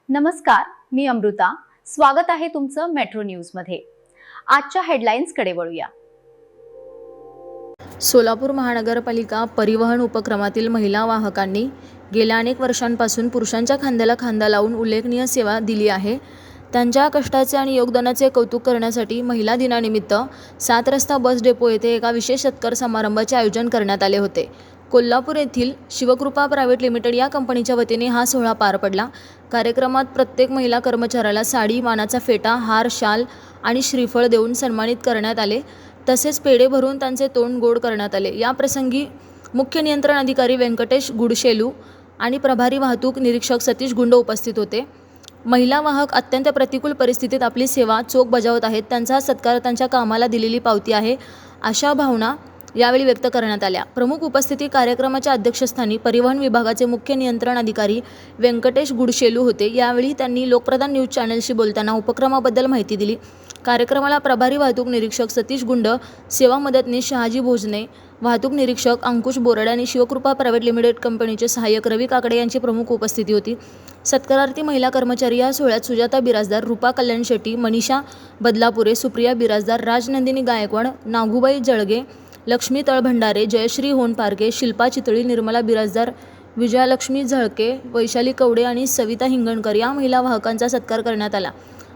नमस्कार, मी अमृता. स्वागत आहे तुमचं मेट्रो न्यूजमध्ये. आजच्या हेडलाईन्सकडे वळूया. सोलापूर महानगरपालिका परिवहन उपक्रमातील महिला वाहकांनी गेल्या अनेक वर्षांपासून पुरुषांच्या खांद्याला खांदा लावून उल्लेखनीय सेवा दिली आहे. त्यांच्या कष्टाचे आणि योगदानाचे कौतुक करण्यासाठी महिला दिनानिमित्त 7 रस्ता बस डेपो येथे एका विशेष सत्कार समारंभाचे आयोजन करण्यात आले होते. कोल्हापूर येथील शिवकृपा प्रायव्हेट लिमिटेड या कंपनीच्या वतीने हा सोहळा पार पडला. कार्यक्रमात प्रत्येक महिला कर्मचाऱ्याला साडी, मानाचा फेटा, हार, शाल आणि श्रीफळ देऊन सन्मानित करण्यात आले. तसेच पेढे भरून त्यांचे तोंड गोड करण्यात आले. या प्रसंगी मुख्य नियंत्रण अधिकारी व्यंकटेश गुडशेलू आणि प्रभारी वाहतूक निरीक्षक सतीश गुंड उपस्थित होते. महिला वाहक अत्यंत प्रतिकूल परिस्थितीत आपली सेवा चोख बजावत आहेत. त्यांचा सत्कार त्यांच्या कामाला दिलेली पावती आहे, अशा भावना यावेळी व्यक्त करण्यात आल्या. प्रमुख उपस्थिती कार्यक्रमाच्या अध्यक्षस्थानी परिवहन विभागाचे मुख्य नियंत्रण अधिकारी व्यंकटेश गुडशेलू होते. यावेळी त्यांनी लोकप्रधान न्यूज चॅनलशी बोलताना उपक्रमाबद्दल माहिती दिली. कार्यक्रमाला प्रभारी वाहतूक निरीक्षक सतीश गुंड, सेवा मदतनीस शहाजी भोजने, वाहतूक निरीक्षक अंकुश बोराडे आणि शिवकृपा प्रायव्हेट लिमिटेड कंपनीचे सहाय्यक रवी काकडे यांची प्रमुख उपस्थिती होती. सत्कारार्थी महिला कर्मचारी या सोहळ्यात सुजाता बिराजदार, रूपा कल्याण शेट्टी, मनीषा बदलापुरे, सुप्रिया बिराजदार, राजनंदिनी गायकवाड, नागूबाई जळगे, लक्ष्मी तळभंडारे, जयश्री होनपारके, शिल्पा चितळी, निर्मला बिराजदार, विजयालक्ष्मी झळके, वैशाली कवडे आणि सविता हिंगणकर या महिला वाहकांचा सत्कार करण्यात आला.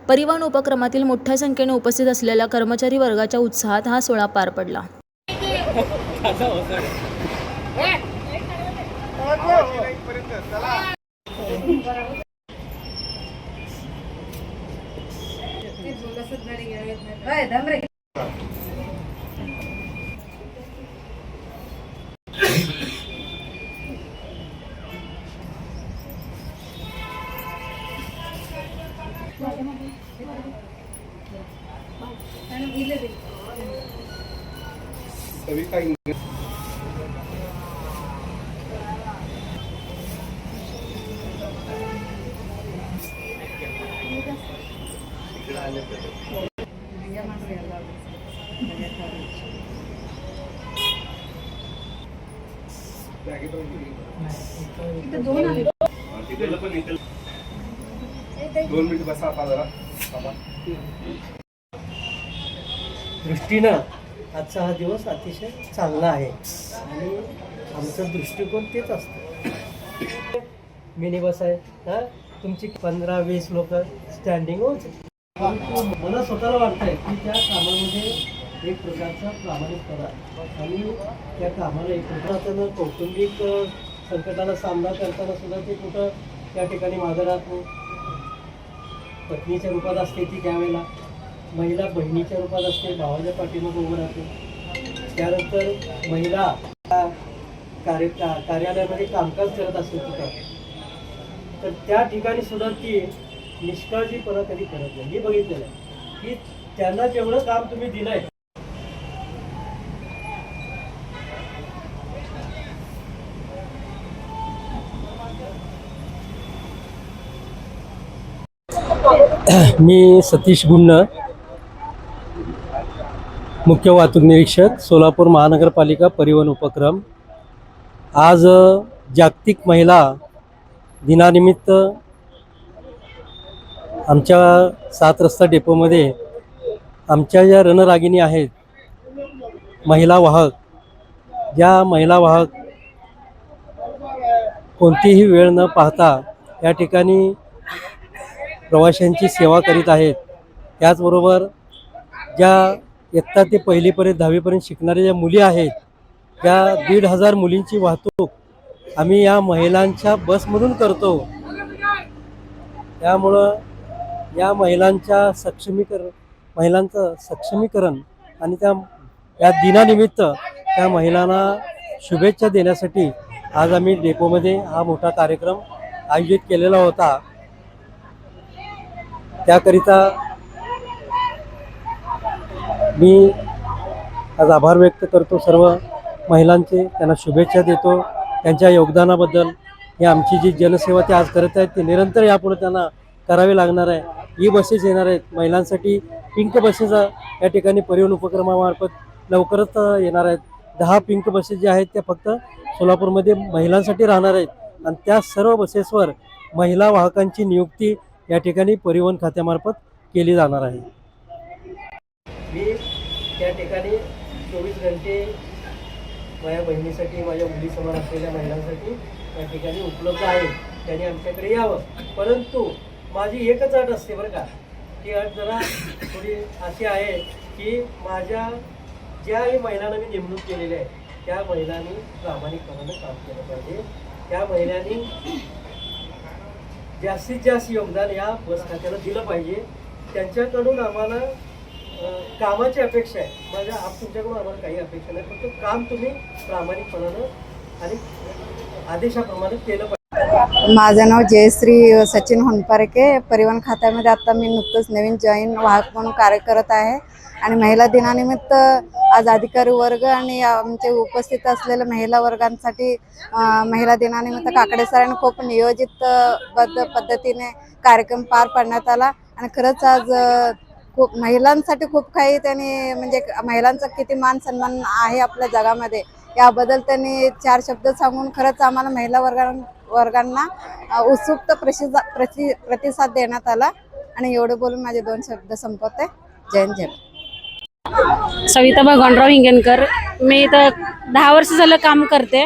परिवहन उपक्रमातील मोठ्या संख्येने उपस्थित असलेल्या कर्मचारी वर्गाच्या उत्साहात हा सोहळा पार पडला. दृष्टीनं आजचा हा दिवस अतिशय चांगला आहे आणि आमचं दृष्टिकोन तेच असतं. मिनी बस आहे, हां, तुमची 15-20 लोक स्टँडिंग होत. मला स्वतःला वाटतंय की त्या कामामध्ये एक प्रकारचा प्रामाणिकपणा आणि त्या कामाला एक प्रकारचं कौटुंबिक संकटाला सामना करताना सुद्धा ते कुठं त्या ठिकाणी मागं राहतो. पत्नीच्या रूपात असते ती त्यावेळेला, महिला बहिणीच्या रूपात असते, भावाच्या पाठीमागे उभं राहते. त्यानंतर महिला कार्यालयामध्ये कामकाज करत असते तिथं, तर त्या ठिकाणी सुद्धा ती निष्काळजीपणा कधी करत नाही. मी बघितलेलं आहे की त्यांना जेवढं काम तुम्ही दिलं आहे मी सतीश गुंड, मुख्य वाहतूक निरीक्षक, सोलापूर महानगरपालिका परिवहन उपक्रम. आज जागतिक महिला दिनानिमित्त आमच्या 7 रस्ता डेपोमध्ये आमच्या ज्या रणरागिणी आहेत महिला वाहक, ज्या महिला वाहक कोणतीही वेळ न पाहता या ठिकाणी प्रवाशांची सेवा करीत आहेत. त्याचबरोबर ज्या इयत्ता ते 1लीपर्यंत 10वीपर्यंत शिकणाऱ्या ज्या मुली आहेत, त्या 1,500 मुलींची वाहतूक आम्ही या महिलांच्या बसमधून करतो. त्यामुळं या महिलांचं सक्षमीकरण आणि या दिनानिमित्त त्या महिलांना शुभेच्छा देण्यासाठी आज आम्ही डेपोमध्ये हा मोठा कार्यक्रम आयोजित केलेला होता. त्याकरिता मी आज आभार व्यक्त करतो सर्व महिलांचे, त्यांना शुभेच्छा देतो त्यांच्या योगदानाबद्दल. ही आमची जी जनसेवा ते आज करत आहेत ते निरंतर यापुढे त्यांना करावी लागणार आहे. ई बसेस येणार आहेत महिलांसाठी, पिंक बसेस या ठिकाणी परिवहन उपक्रमामार्फत लवकरच येणार आहेत. 10 पिंक बसेस ज्या आहेत त्या फक्त सोलापूरमध्ये महिलांसाठी राहणार आहेत आणि त्या सर्व बसेसवर महिला वाहकांची नियुक्ती या ठिकाणी परिवहन खात्यामार्फत केली जाणार आहे. मी त्या ठिकाणी 24 घंटे माझ्या बहिणीसाठी, माझ्या मुलीसमोर असलेल्या महिलांसाठी त्या ठिकाणी उपलब्ध आहे. त्यांनी आमच्याकडे यावं. परंतु माझी एकच अट असते बरं का, ती अट जरा थोडी अशी आहे की माझ्या ज्याही महिलांना मी नेमणूक केलेली आहे त्या महिलांनी प्रामाणिकपणानं काम केलं पाहिजे. त्या महिलांनी जास्तीत जास्त योगदान या बस खात्याला दिलं पाहिजे. त्यांच्याकडून आम्हाला कामाची अपेक्षा आहे. तुमच्याकडून आम्हाला काही अपेक्षा नाही, फक्त काम तुम्ही प्रामाणिकपणानं आणि आदेशाप्रमाणे केलं पाहिजे. माझं नाव जयश्री सचिन होनपारके. परिवहन खात्यामध्ये आता मी नुकतंच नवीन जॉईन वाहक म्हणून कार्य करत आहे आणि महिला दिनानिमित्त आज अधिकारी वर्ग आणि आमचे उपस्थित असलेल्या महिला वर्गांसाठी महिला दिनानिमित्त काकडे सरांनी खूप नियोजित पद्धतीने कार्यक्रम पार पाडण्यात आला आणि खरंच आज खूप महिलांसाठी खूप काही त्यांनी म्हणजे महिलांचा किती मान सन्मान आहे आपल्या जगामध्ये याबद्दल त्यांनी 4 शब्द सांगून खरंच आम्हाला महिला वर्गांना उत्सुक प्रतिसाद देण्यात आला आणि एवढं बोलून माझे 2 शब्द संपवते. जय जय. सविता भगवानराव हिंगणकर. मी तर 10 वर्ष झालं काम करते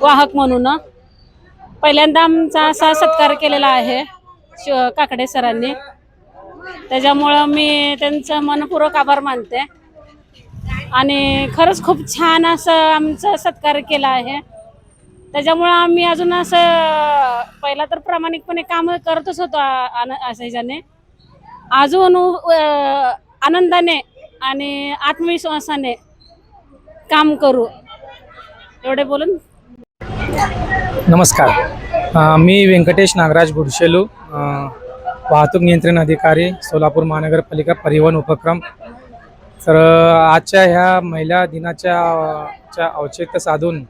वाहक म्हणून. पहिल्यांदा आमचा असा सत्कार केलेला आहे काकडे सरांनी, त्याच्यामुळं मी त्यांचं मनपूर्वक आभार मानते आणि खरंच खूप छान असं आमचा सत्कार केला आहे. त्याच्यामुळं आम्ही अजून असं पहिला तर प्रामाणिकपणे काम करतच होतो असं ह्याच्याने, अजून आनंदाने आणि आत्मविश्वासाने काम करू एवढे बोलून. नमस्कार, मी व्यंकटेश नागराज बुडशेलू, वाहतूक नियंत्रण अधिकारी, सोलापूर महानगरपालिका परिवहन उपक्रम. तर आजच्या ह्या महिला दिनाच्या औचित्य साधून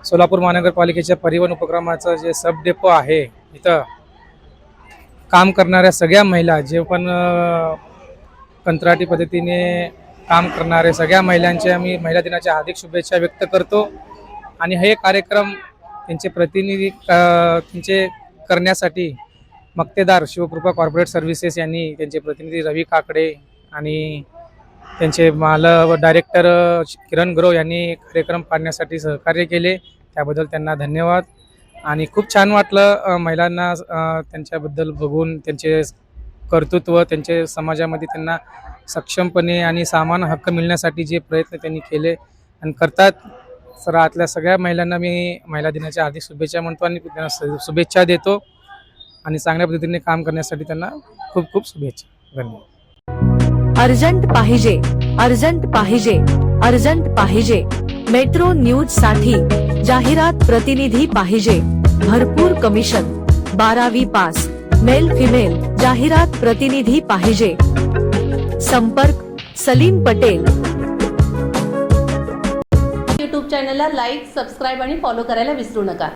सोलापूर महानगरपालिकेच्या परिवहन उपक्रमाचं जे सब डेपो आहे इथं काम करणाऱ्या सगळ्या महिला, जे पण कंत्राटी पद्धतीने काम करणारे सगळ्या महिलांच्या मी महिला दिनाच्या हार्दिक शुभेच्छा व्यक्त करतो. आणि हे कार्यक्रम त्यांचे प्रतिनिधी त्यांचे करण्यासाठी मक्तेदार शिवकृपा कॉर्पोरेट सर्व्हिसेस यांनी त्यांचे प्रतिनिधी रवी काकडे आणि त्यांचे डायरेक्टर किरण ग्रो यांनी कार्यक्रम पाडण्यासाठी सहकार्य केले. त्याबद्दल त्यांना धन्यवाद. आणि खूप छान वाटलं महिलांना त्यांच्याबद्दल बघून, त्यांचे कर्तृत्व, त्यांचे समाजामध्ये त्यांना सक्षमपणे आणि समान हक्क मिळण्यासाठी जे प्रयत्न त्यांनी केले आणि करतात. तर आतल्या सगळ्या महिलांना मी महिला दिनाच्या हार्दिक शुभेच्छा म्हणतो आणि त्यांना शुभेच्छा देतो आणि चांगल्या पद्धतीने काम करण्यासाठी त्यांना खूप खूप शुभेच्छा. धन्यवाद. अर्जंट पाहिजे, अर्जंट पाहिजे, अर्जंट पाहिजे. मेट्रो न्यूज साठी जाहिरात प्रतिनिधी पाहिजे. भरपूर कमिशन, 12वी पास, मेल फिमेल जाहिरात प्रतिनिधी पाहिजे. संपर्क सलीम पटेल. यूट्यूब चॅनलला लाईक, सबस्क्राईब आणि फॉलो करायला विसरू नका.